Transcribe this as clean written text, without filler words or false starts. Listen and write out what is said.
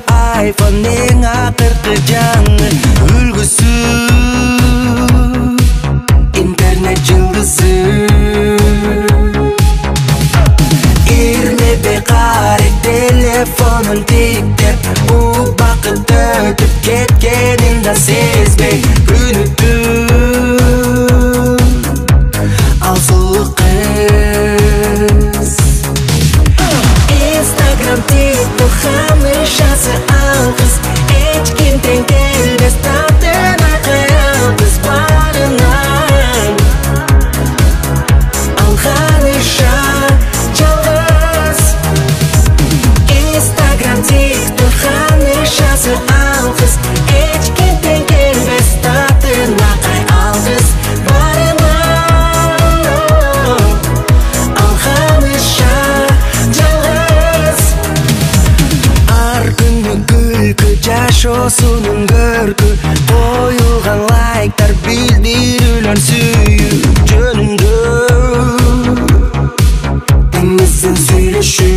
iPhone eң акыркы жаңы үлгүсү, интернет жылдызы. Ирмебей карайт телефонун тиктеп, убакыт өтүп кеткенин да сезбей, күн өтүп ал сулуу кыз. Instagram, TikTok, хамышасы ал кыз, эч ким тең келбес таптын акылбыз барынан. Ал ханыша жалгыз. Instagram, TikTok, хамышасы ал кыз, эч ким тең келбес таптын акылбыз барынан. Ал ханыша жалгыз. Ар күнү күлкү, жашоосунун көркү, коюлган лайктар, билдирүүлөр сүйүү жөнүндө. Эмесин сүйлөшүү